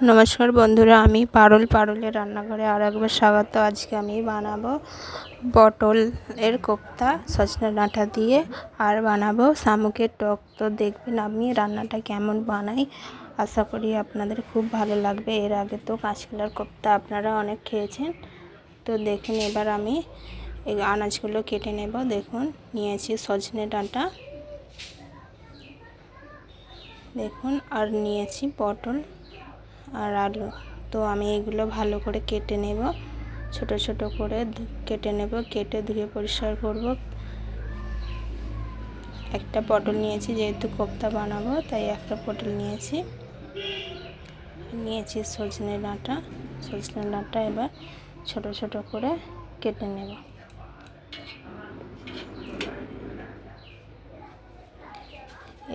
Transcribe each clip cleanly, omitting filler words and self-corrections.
নমস্কার বন্ধুরা, আমি পারুলের রান্নাঘরে আর একবার স্বাগত। আজকে আমি বানাবো পটলের কোপ্তা সজনে ডাঁটা দিয়ে, আর বানাবো শামুকের টক। তো দেখবেন আমি রান্নাটা কেমন বানাই। আশা করি আপনাদের খুব ভালো লাগবে। এর আগে তো কাঁচকলার কোপ্তা আপনারা অনেক খেয়েছেন। তো দেখুন, এবার আমি এই আনাজগুলো কেটে নেব। দেখুন, নিয়েছি সজনে ডাঁটা, দেখুন, আর নিয়েছি পটল আর আলু। তো আমি এগুলো ভালো করে কেটে নেব, ছোট ছোট করে কেটে নেব। কেটে ধুয়ে পরিষ্কার করব। একটা পটল নিয়েছি, যেহেতু কোপ্তা বানাবো তাই একটা পটল নিয়েছি। সজনে ডাঁটা এবার ছোট ছোট করে কেটে নেব।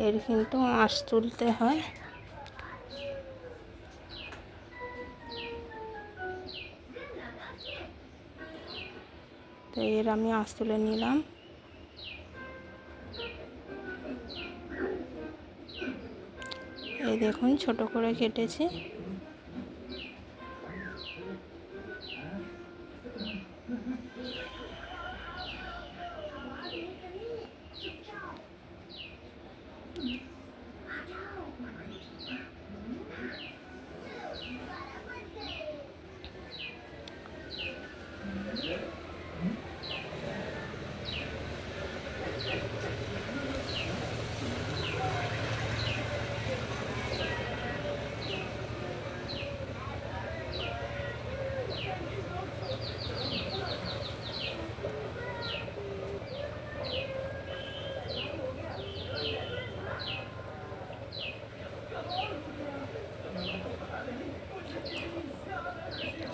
এর কিন্তু আঁশ তুলতে হয়। তো এর আমি আঁশ তুলে নিলাম। এই দেখুন, ছোট করে কেটেছি।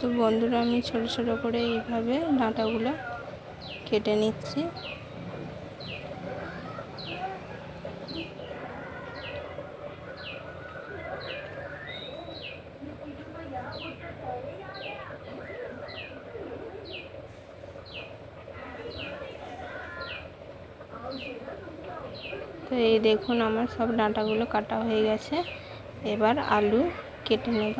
তো বন্ধুরা, আমি ছোট ছোট করে এইভাবে ডাঁটাগুলো কেটে নিচ্ছি। তো এই দেখুন, আমার সব ডাঁটাগুলো কাটা হয়ে গেছে। এবার আলু কেটে নেব।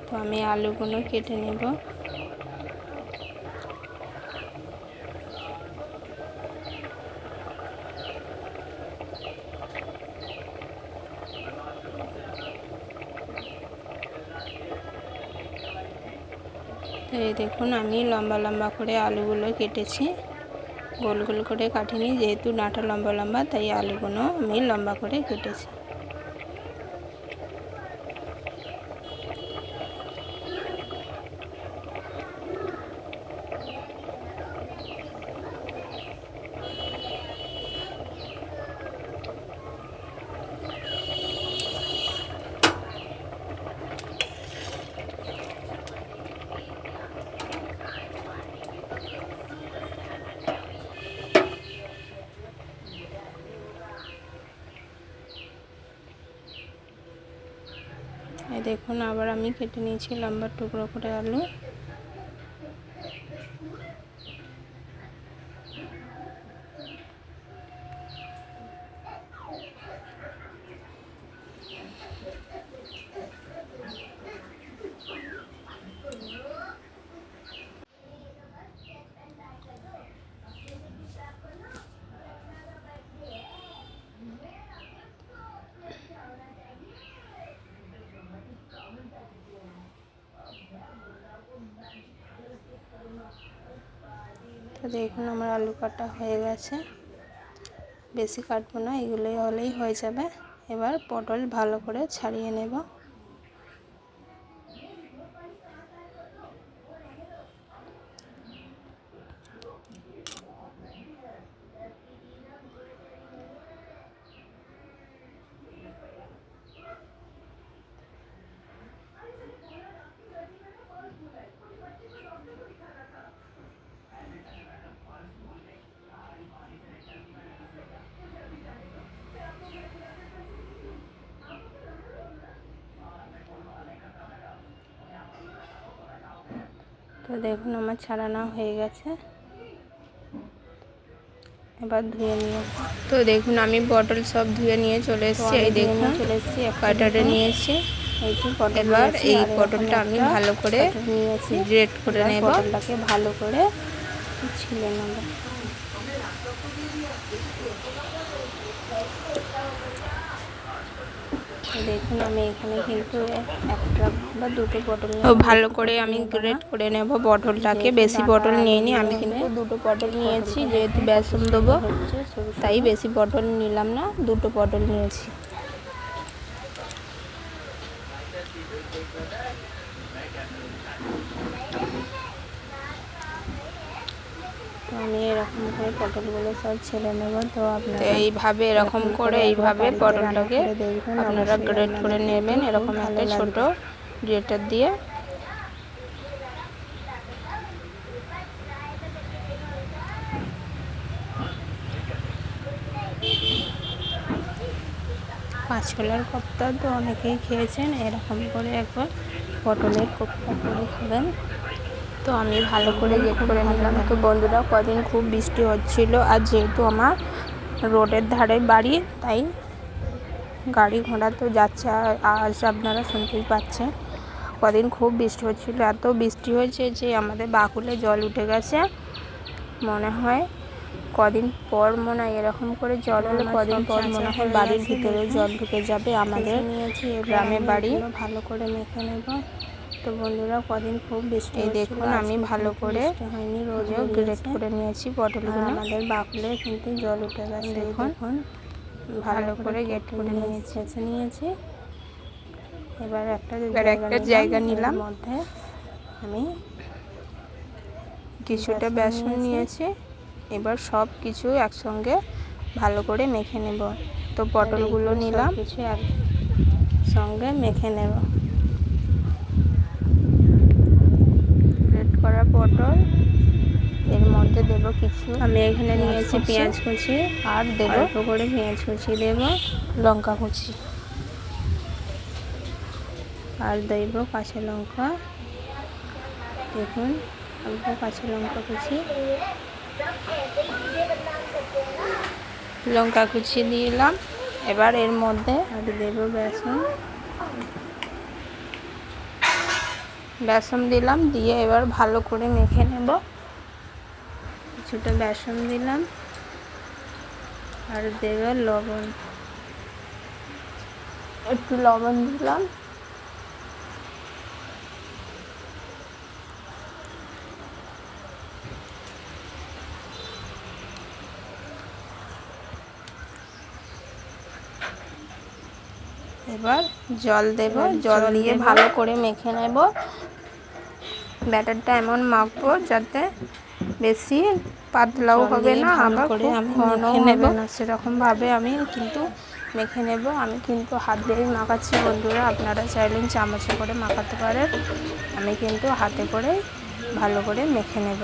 তো আমি আলুগুলো কেটে নেব। তো এই দেখুন, আমি লম্বা লম্বা করে আলুগুলো কেটেছি, গোল গোল করে কাটিনি। যেহেতু ডাঁটা লম্বা লম্বা, তাই আলুগুলো আমি লম্বা করে কেটেছি। এই দেখুন, আবার আমি কেটে নিয়েছি লম্বা টুকরো করে আলু। তো দেখুন, আমার আলু কাটা হয়ে গেছে। বেশি কাটবো না, এগুলোই হলেই হয়ে যাবে। এবার পটল ভালো করে ছাড়িয়ে নেব। তো দেখুন আমার ছাড়ানো হয়ে গেছে, এবার ধুয়ে নিয়ে। তো দেখুন আমি পটল সব ধুয়ে নিয়ে চলে এসেছি। এই দেখুন চলে এসেছি, কাটারে নিয়েছি। এবার এই পটলটা আমি ভালো করে নিয়েছি, গ্রেট করে নেব। পটলটাকে ভালো করে ছিলে নেব। দেখুন আমি এখানে কিন্তু একটা বা দুটো পটল ভালো করে আমি গ্রেট করে নেব পটলটাকে। বেশি পটল নিয়ে নিই, আমি কিন্তু দুটো পটল নিয়েছি, যেহেতু বেসন দেবো তাই বেশি পটল নিলাম না, দুটো পটল নিয়েছি। তো আমি এরকম করে পটলগুলো সব ছেড়ে নেব। তো আপনারা এইভাবে এরকম করে এইভাবে পটলটাকে আপনারা গ্রেট করে নেবেন, এরকম একটা ছোট গ্রেটার দিয়ে। কাঁচকলার কোপ্তা তো অনেকেই খেয়েছেন, এরকম করে একবার পটলের কোপ্তা করে খাবেন। তো আমি ভালো করে গ্রেট করে নিলাম। তো বন্ধুরা কদিন খুব বৃষ্টি হচ্ছিল, আর যেহেতু আমার রোডের ধারে বাড়ি তাই গাড়ি ঘোড়া তো যাচ্ছে, আজ আপনারা শুনতেই পাচ্ছেন। কদিন খুব বৃষ্টি হচ্ছিল, এত বৃষ্টি হয়েছে যে আমাদের বাকুলে জল উঠে গেছে। মনে হয় কদিন পর মনে হয় এরকম করে জল হলে কদিন পর মনে হয় বাড়ির ভিতরে জল ঢুকে যাবে। আমাদের গ্রামে বাড়ি ভালো করে মেখে নেব। তো বন্ধুরা কদিন খুব বৃষ্টি, এই দেখুন আমি ভালো করে হয়নি, রোজও গ্রেট করে নিয়েছি পটলগুলো। আমাদের বাকুলে কিন্তু জল উঠে গেছে, দেখুন ভালো করে গ্রেট করে নিয়েছি। এবার একটা জায়গা নিলাম, মধ্যে আমি কিছুটা বেসন নিয়েছি। এবার সব কিছু একসঙ্গে ভালো করে মেখে নেব। তো পটলগুলো নিলাম, কিছু একসঙ্গে মেখে নেব। গ্রেট করা পটল এর মধ্যে দেব কিছু, আমি এখানে নিয়েছি পেঁয়াজ কুচি, আর দেব অল্প করে পেঁয়াজ কুচি দেব, লঙ্কা কুচি, আর দেব কাঁচা লঙ্কা। দেখুন অল্প কাঁচা লঙ্কা কুচি, লঙ্কা কুচি দিলাম। এবার এর মধ্যে আর দেব বেসন দিলাম, দিয়ে এবার ভালো করে মেখে নেব। কিছুটা বেসন দিলাম, আর দেব লবণ, একটু লবণ দিলাম। এবার জল দেব, জল দিয়ে ভালো করে মেখে নেব। ব্যাটারটা এমন মাখবো যাতে বেশি পাতলাও হবে না, আবার খুব ঘনও হবে না, সেরকমভাবে আমি কিন্তু মেখে নেব। আমি কিন্তু হাত দিয়েই মাখাচ্ছি বন্ধুরা, আপনারা চাইলে চামচে করে মাখাতে পারেন, আমি কিন্তু হাতে করে ভালো করে মেখে নেব।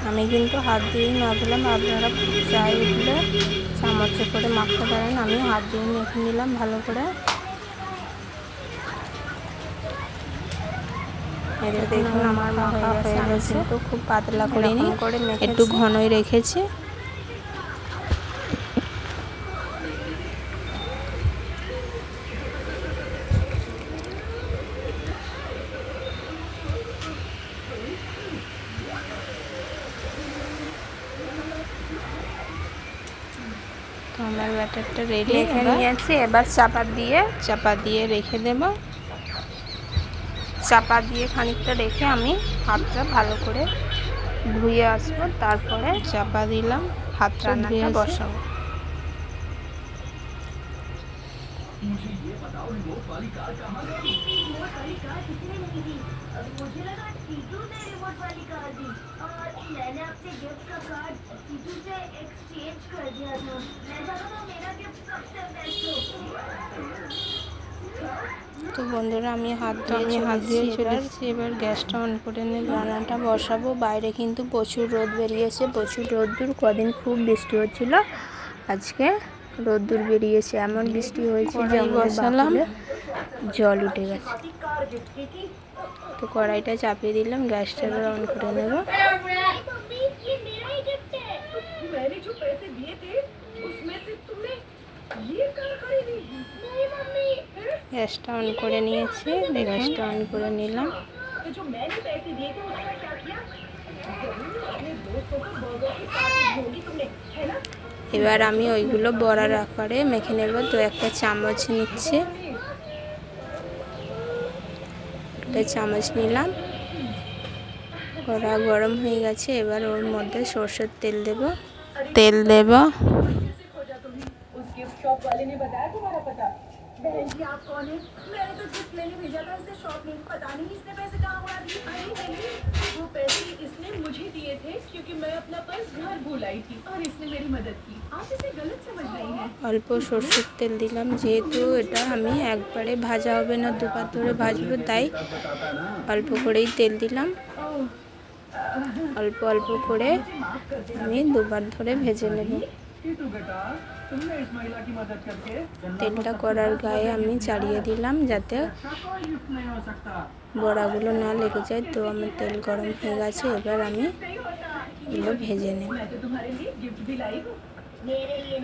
আমি কিন্তু হাত দিয়েই মাখলাম, আপনারা চাইলে চামচে করে মাখতে পারেন, আমি হাত দিয়ে মেখে নিলাম ভালো করে। দেখুন আমার মাখা হয়ে গেছে, কিন্তু খুব পাতলা করিনি, একটু ঘনই রেখেছি। তো আমার ব্যাটারটা রেডি নিয়েছি, এবার চাপা দিয়ে রেখে দেব। চাপা দিয়ে খানিকটা রেখে আমি হাতটা ভালো করে ধুয়ে আসবো, তারপরে চাপা দিলাম, হাতটা ধুয়ে বসাবো। তো বন্ধুরা আমি হাত দিয়ে চলে এসেছি, এবার গ্যাসটা অন করে নেব, রান্নাটা বসাবো। বাইরে কিন্তু প্রচুর রোদ বেরিয়েছে, প্রচুর রোদ্দুর। কদিন খুব বৃষ্টি হচ্ছিল, আজকে রোদ্দুর বেরিয়েছে, এমন বৃষ্টি হয়েছে যে বসালাম জল উঠে গেছে। তো কড়াইটা চাপিয়ে দিলাম, গ্যাসটা এবার অন করে নেব। গ্যাসটা অন করে নিয়েছি, গ্যাসটা অন করে নিলাম। এবার আমি ওইগুলো বড়ার আকারে মেখে নেব। তো একটা চামচ নিচ্ছে, একটা চামচ নিলাম। কড়া গরম হয়ে গেছে, এবার ওর মধ্যে সরষের তেল দেব। बहन जी आप कौन है? मैंने तो गिफ्ट लेने भेजा था इससे शॉप में, पता नहीं इसने पैसे कहाँ उड़ा दिए। अरे नहीं, वो पैसे इसने मुझे दिए थे क्योंकि मैं अपना पर्स घर भूल आई थी और इसने मेरी मदद की। आप इसे गलत समझ रही हैं। অল্প সরষের তেল দিলাম, যেহেতু এটা আমি একবারে ভাজা হবে না, দুবার ধরে ভাজবো, তাই অল্প করেই তেল দিলাম। অল্প অল্প করে আমি দুবার ধরে ভেজে নেব। তেলটা কড়ার গায়ে আমি চালিয়ে দিলাম যাতে বড়াগুলো না লেগে যায়। তো আমার তেল গরম হয়ে গেছে, এবার আমি এগুলো ভেজে নেব।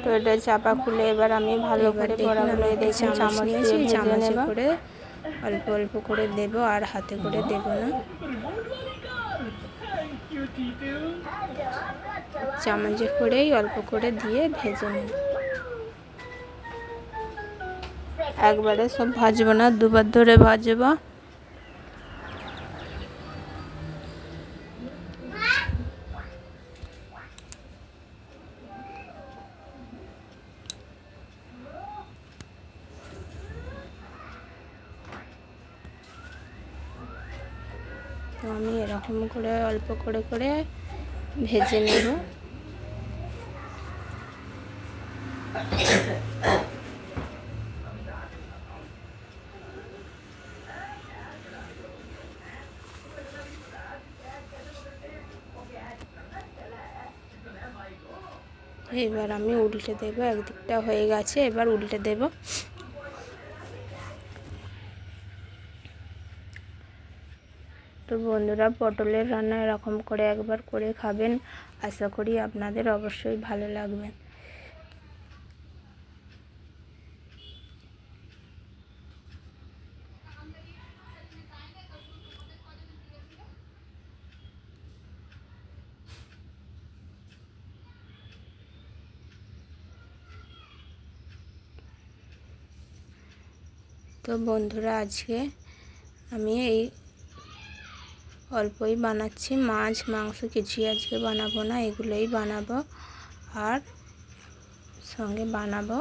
তো এটা চাপা খুলে এবার আমি ভালো করে বড়াগুলো চামচ দিয়ে চামচে করে অল্প অল্প করে দেব, আর হাতে করে দেব না। চামচে করেই অল্প করে দিয়ে ভেজে নেব। একবারে সব ভাজবো না, দুবার ধরে ভাজবো। তো আমি এরকম করে অল্প করে করে ভেজে নেব। এবার আমি উল্টে দেব, একদিকটা হয়ে গেছে, এবার উল্টে দেব। তো বন্ধুরা, পটলের রান্না এরকম করে একবার করে খাবেন, আশা করি আপনাদের অবশ্যই ভালো লাগবে। তো বন্ধুরা, আজকে আমি এই অল্পই বানাচ্ছি, মাছ মাংস কিছুই আজকে বানাবো না, এগুলোই বানাবো। আর সঙ্গে বানাবো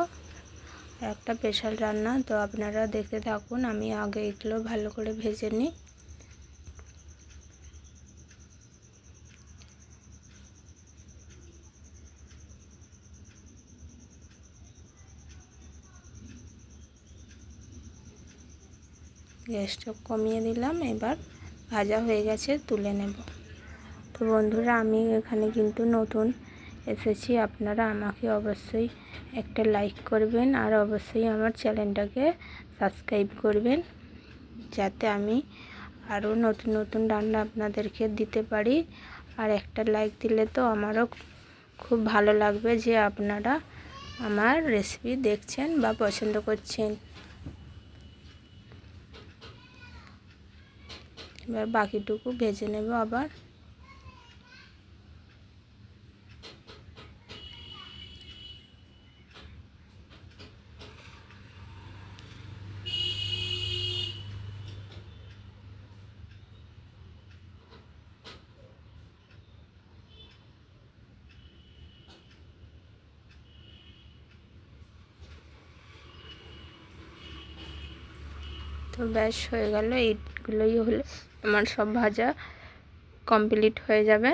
একটা স্পেশাল রান্না। তো আপনারা দেখতে থাকুন, আমি আগে এগুলো ভালো করে ভেজে নিই। গ্যাসটা কমিয়ে দিলাম, এবার ভাজা হয়ে গেছে, তুলে নেব। তো বন্ধুরা, আমি এখানে কিন্তু নতুন এসেছি, আপনারা আমাকে অবশ্যই একটা লাইক করবেন, আর অবশ্যই আমার চ্যানেলটাকে সাবস্ক্রাইব করবেন, যাতে আমি আরও নতুন নতুন রান্না আপনাদেরকে দিতে পারি। আর একটা লাইক দিলে তো আমারও খুব ভালো লাগবে যে আপনারা আমার রেসিপি দেখছেন বা পছন্দ করছেন। এবার বাকিটুকু ভেজে নেব আবার। তো ব্যাস হয়ে গেল, এইগুলোই হলে আমার সব ভাজা কমপ্লিট হয়ে যাবে।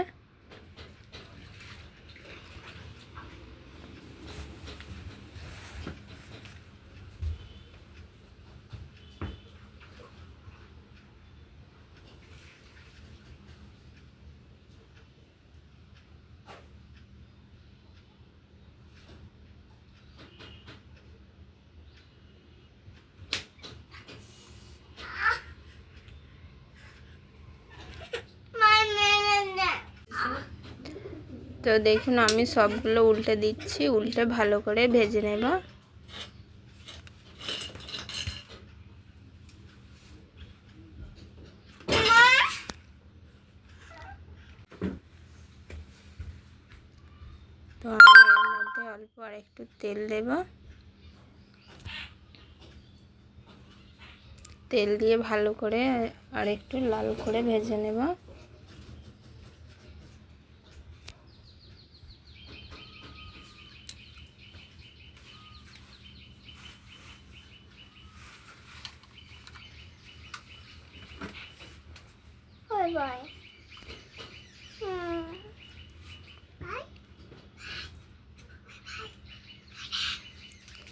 তো দেখুন আমি সবগুলো উল্টে দিচ্ছি, উল্টে ভালো করে ভেজে নেব। তো আমি এর মধ্যে অল্প আর একটু তেল দেব, তেল দিয়ে ভালো করে আর একটু লাল করে ভেজে নেব।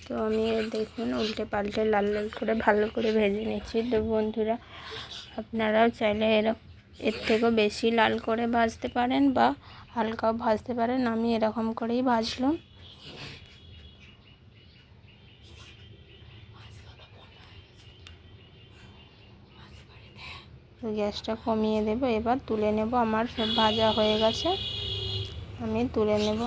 তো আমি দেখুন উল্টে পাল্টে লাল লাল করে ভালো করে ভেজে নিচ্ছি। তো বন্ধুরা আপনারাও চাইলে এর থেকেও বেশি লাল করে ভাজতে পারেন বা হালকাও ভাজতে পারেন। আমি এরকম করেই ভাজলাম। গ্যাসটা কমিয়ে দেব, এবার তুলে নেব। আমার সব ভাজা হয়ে গেছে, আমি তুলে নেব।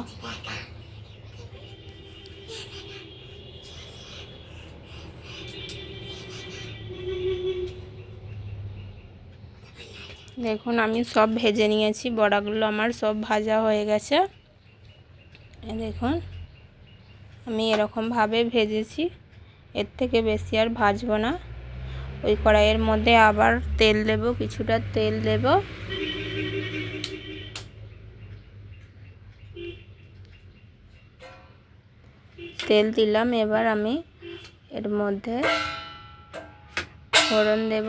দেখুন আমি সব ভেজে নিয়েছি, বড়াগুলো আমার সব ভাজা হয়ে গেছে। দেখুন আমি এরকমভাবে ভেজেছি, এর থেকে বেশি আর ভাজবো না। ওই কড়াইয়ের মধ্যে আবার তেল দেব, কিছুটা তেল দেব। তেল দিলাম, এবার আমি এর মধ্যে ফোড়ন দেব।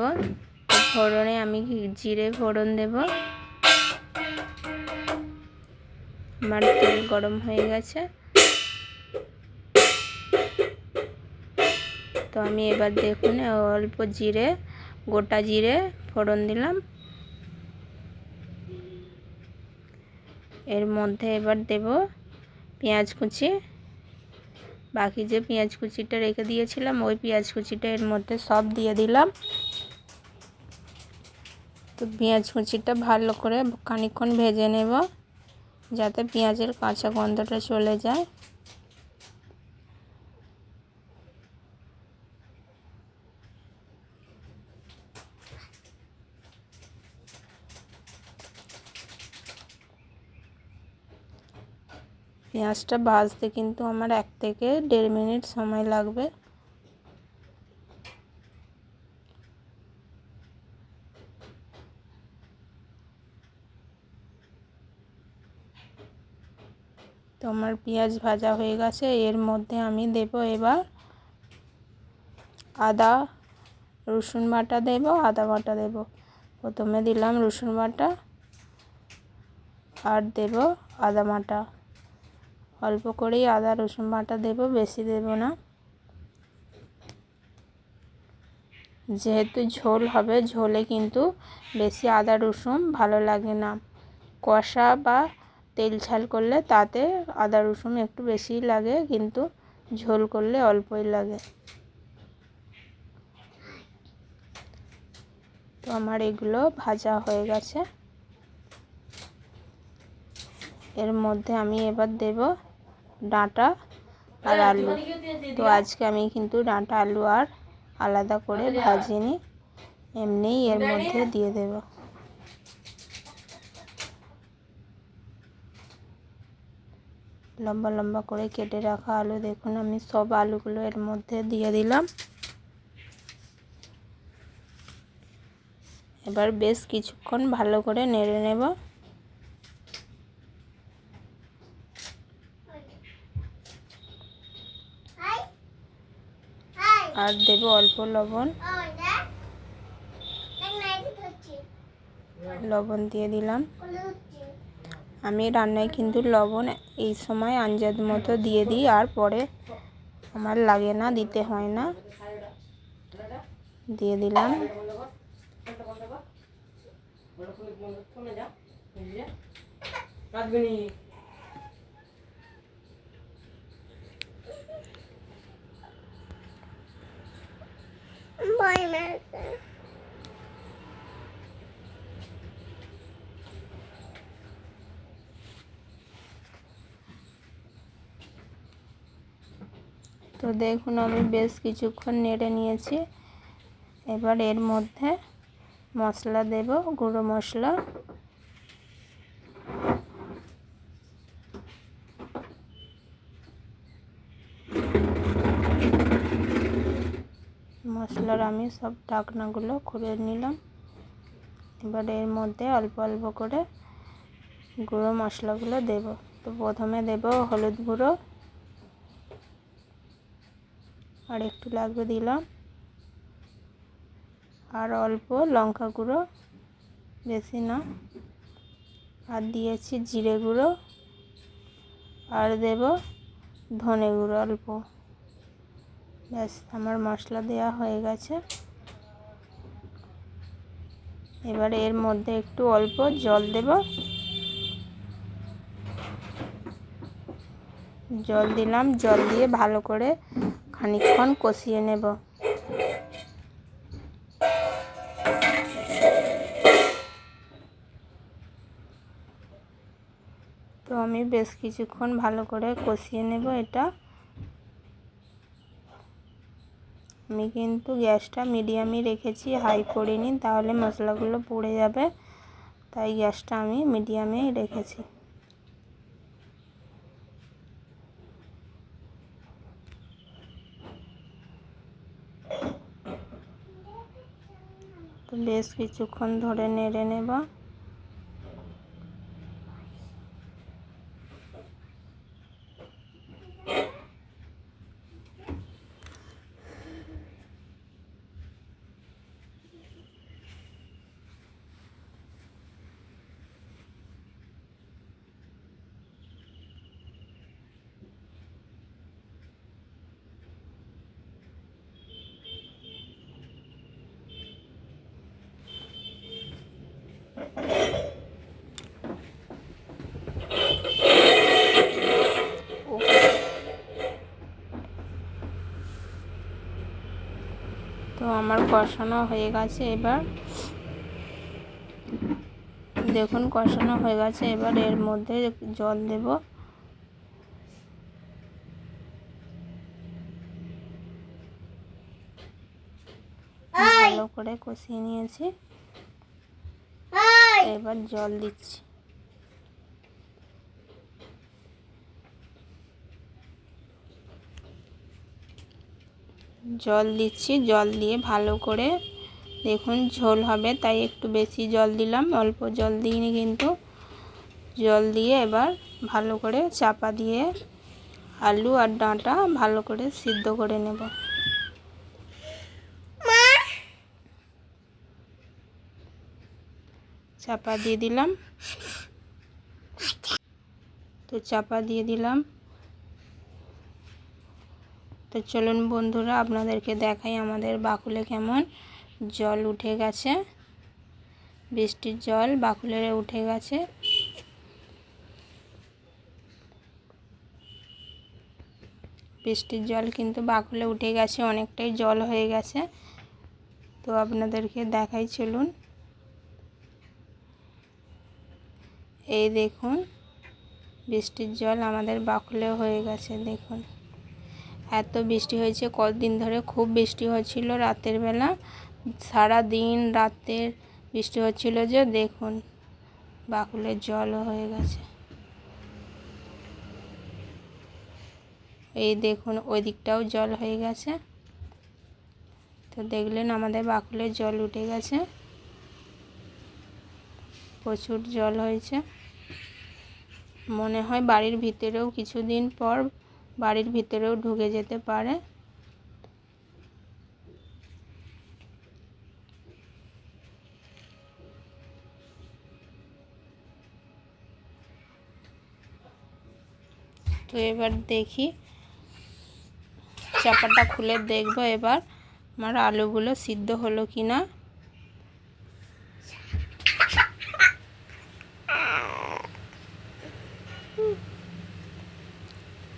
ফোড়নে আমি জিরে ফোড়ন দেব। আমার তেল গরম হয়ে গেছে, তো আমি এবার দেখুন অল্প জিরে, গোটা জিরে ফোড়ন দিলাম। এর মধ্যে এবার দেব পেঁয়াজ কুচি। বাকি যে পেঁয়াজ কুচিটা রেখে দিয়েছিলাম ওই পেঁয়াজ কুচিটা এর মধ্যে সব দিয়ে দিলাম। তো পেঁয়াজ কুচিটা ভালো করে খানিকক্ষণ ভেজে নেব, যাতে পেঁয়াজের কাঁচা গন্ধটা চলে যায়। পেঁয়াজটা ভাজতে কিন্তু আমার 1 থেকে 1.5 মিনিট সময় লাগবে। তো আমার পেঁয়াজ ভাজা হয়ে গেছে, এর মধ্যে আমি দেব এবার আদা রসুন বাটা দেব, আদা বাটা দেব। প্রথমে দিলাম রসুন বাটা আর দেব আদা বাটা। অল্প করেই আদা রসুন বাটা দেব, বেশি দেব না। যেহেতু ঝোল হবে, ঝোলে কিন্তু বেশি আদা রসুন ভালো লাগে না। কষা বা তেল ঝাল করলে তাতে আদা রসুন একটু বেশিই লাগে, কিন্তু ঝোল করলে অল্পই লাগে। তো আমার এগুলো ভাজা হয়ে গেছে। এর মধ্যে আমি এবার দেব ডাঁটা আর আলু। তো আজকে আমি কিন্তু ডাঁটা আলু আর আলাদা করে ভাজিনি, এমনিই এর মধ্যে দিয়ে দেব। লম্বা লম্বা করে কেটে রাখা আলু দেখুন আমি সব আলুগুলো এর মধ্যে দিয়ে দিলাম। এবার বেশ কিছুক্ষণ ভালো করে নেড়ে নেব। আর দেব অল্প লবণ, লবণ দিয়ে দিলাম। আমি রান্নায় কিন্তু লবণ এই সময় আন্দাজ মতো দিয়ে দিই, আর পরে আমার লাগে না, দিতে হয় না। দিয়ে দিলাম। তো দেখুন আমি বেশ কিছুক্ষণ নেড়ে নিয়েছি। এবার এর মধ্যে মশলা দেব, গুঁড়ো মশলা। মশলার আমি সব ঢাকনাগুলো খুলে নিলাম। এবার এর মধ্যে অল্প অল্প করে গুঁড়ো মশলাগুলো দেব। তো প্রথমে দেব হলুদ গুঁড়ো, আর একটু লাগবে দিলাম, আর অল্প লঙ্কা গুঁড়ো, বেশি না। আর দিয়েছি জিরে গুঁড়ো, আর দেব ধনে গুঁড়ো অল্প। ব্যাস আমার মশলা দেওয়া হয়ে গেছে। এবার এর মধ্যে একটু অল্প জল দেব। জল দিলাম, জল দিয়ে ভালো করে খানিকক্ষণ কষিয়ে নেব। তো আমি বেশ কিছুক্ষণ ভালো করে কষিয়ে নেব এটা। আমি কিন্তু গ্যাসটা মিডিয়ামই রেখেছি, হাই করিনি, তাহলে মশলাগুলো পুড়ে যাবে। তাই গ্যাসটা আমি মিডিয়ামেই রেখেছি। তো বেশ কিছুক্ষণ ধরে নেড়ে নেব। তো আমার কষানো হয়ে গেছে। এবার দেখুন কষানো হয়ে গেছে। এবার এর মধ্যে জল দেব। ভালো করে কষিয়ে নিয়েছি। এবার জল দিচ্ছি। জল দিচ্ছি, জল দিয়ে ভালো করে দেখুন ঝোল হবে, তাই একটু বেশি জল দিলাম, অল্প জল দিইনি কিন্তু। জল দিয়ে এবার ভালো করে চাপা দিয়ে আলু আর ডাঁটা ভালো করে সিদ্ধ করে নেব। চাপা দিয়ে দিলাম। তো চাপা দিয়ে দিলাম। তো চলুন বন্ধুরা আপনাদেরকে দেখাই আমাদের বাকুলে কেমন জল উঠে গেছে। বৃষ্টির জল বাকুলে উঠে গেছে। বৃষ্টির জল কিন্তু বাকুলে উঠে গেছে, অনেকটাই জল হয়ে গেছে। তো আপনাদেরকে দেখাই চলুন। এই দেখুন বৃষ্টির জল আমাদের বাকুলে হয়ে গেছে। দেখুন এত বৃষ্টি হয়েছে কতদিন ধরে, খুব বৃষ্টি হচ্ছিল রাতের বেলা, সারা দিন রাতের বৃষ্টি হচ্ছিল যে দেখুন বাকুলের জলও হয়ে গেছে। এই দেখুন ওই দিকটাও জল হয়ে গেছে। তো দেখলেন আমাদের বাকুলের জল উঠে গেছে, প্রচুর জল হয়েছে। মনে হয় বাড়ির ভিতরেও কিছুদিন পর বাড়ির ভিতরেও ঢুকে যেতে পারে। তো এবার দেখি, চাপাটা খুলে দেখব এবার আমার আলুগুলো সিদ্ধ হলো কি না।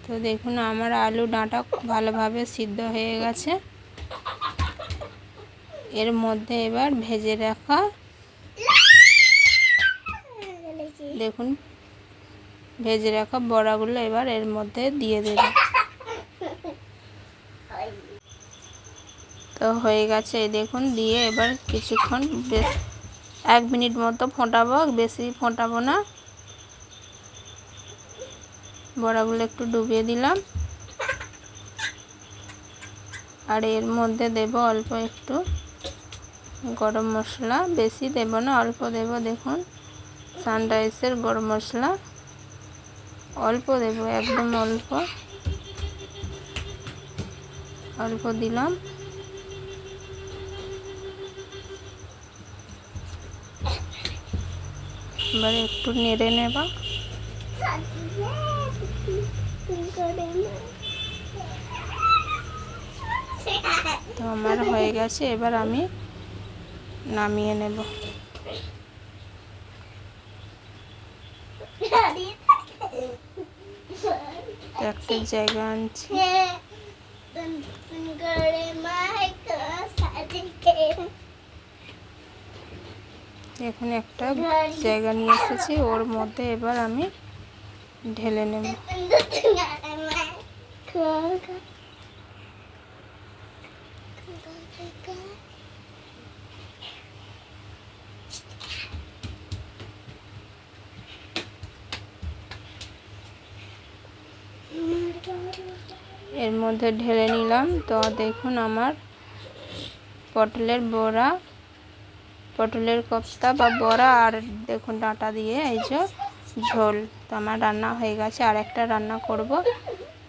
তো দেখুন আমার আলু ডাঁটা ভালোভাবে সিদ্ধ হয়ে গেছে। এর মধ্যে এবার ভেজে রাখা দেখুন ভেজে রাখা বড়াগুলো এবার এর মধ্যে দিয়ে দেব। তো হয়ে গেছে, এই দেখুন। দিয়ে এবার কিছুক্ষণ বেশ 1 মিনিট মতো ফোটাবো, বেশি ফোটাবো না। বড়াগুলো একটু ডুবিয়ে দিলাম, আর এর মধ্যে দেব অল্প একটু গরম মশলা, বেশি দেব না, অল্প দেব। দেখুন, সানরাইজের গরম মশলা অল্প দেব, একদম অল্প অল্প দিলাম। এবারে একটু নেড়ে নেব। তো আমার হয়ে গেছে, এবার আমি নামিয়ে নেব। একটা জায়গা আনছি, এখন একটা জায়গা নিয়ে এসেছি, ওর মধ্যে এবার আমি ঢেলে নেব। এর মধ্যে ঢেলে নিলাম। তো দেখুন, আমার পটলের বড়া, পটলের কোপ্তা বা বড়া, আর দেখুন ডাঁটা দিয়ে এই যে ঝোল। তো আমার রান্না হয়ে গেছে, আর একটা রান্না করব,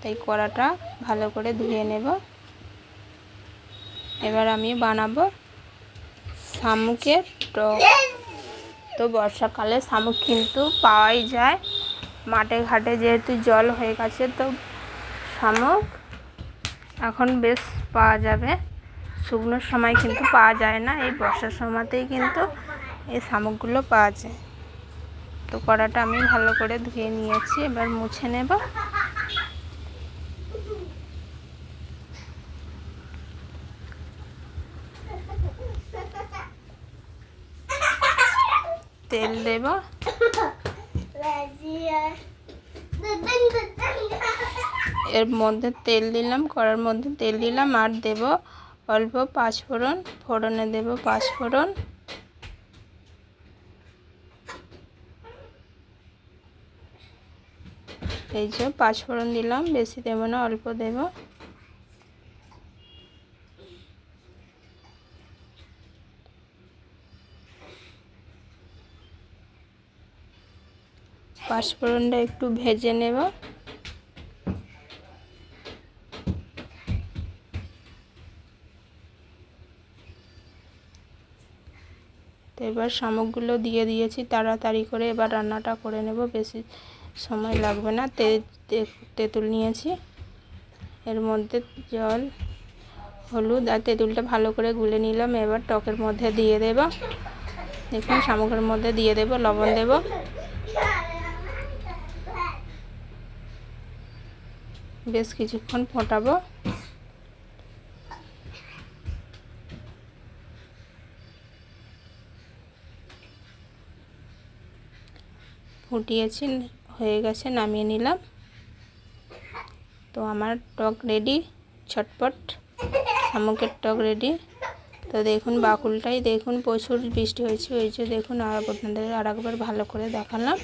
তাই কড়াটা ভালো করে ধুয়ে নেব। এবার আমি বানাবো শামুকের টক। তো বর্ষাকালে শামুক কিন্তু পাওয়াই যায়, মাঠে ঘাটে যেহেতু জল হয়ে গেছে, তো শামুক এখন বেশ পাওয়া যাবে। শুকনোর সময় কিন্তু পাওয়া যায় না, এই বর্ষার সময়তেই কিন্তু এই শামুকগুলো পাওয়া যায়। তো কড়াটা আমি ভালো করে ধুয়ে নিয়েছি, এবার মুছে নেব। তেল দেব, এর মধ্যে তেল দিলাম, কড়ার মধ্যে তেল দিলাম, আর দেব অল্প পাঁচফোড়ন। ফোড়নে দেব পাঁচফোড়ন, এই যে পাঁচফোড়ন দিলাম, বেশি দেব না, অল্প দেব। পাঁচফোড়নটা একটু ভেজে নেব। তো এবার শামুকগুলো দিয়ে দিয়েছি তাড়াতাড়ি করে, এবার রান্নাটা করে নেব, বেশি সময় লাগবে না। তেঁতুল নিয়েছি, এর মধ্যে জল, হলুদ আর তেঁতুলটা ভালো করে গুলে নিলাম। এবার টকের মধ্যে দিয়ে দেব, দেখুন শামুকের মধ্যে দিয়ে দেব, লবণ দেব। বেশ কিছুক্ষণ ফোটাবো। ফুটিয়েছি, হয়ে গেছে, নামিয়ে নিলাম। তো আমার টক রেডি, ছটপট শামুকের টক রেডি। তো দেখুন বাকুলটাই দেখুন, প্রচুর বৃষ্টি হয়েছে, ওই যে দেখুন, আর আপনাদের আরেকবার ভালো করে দেখালাম।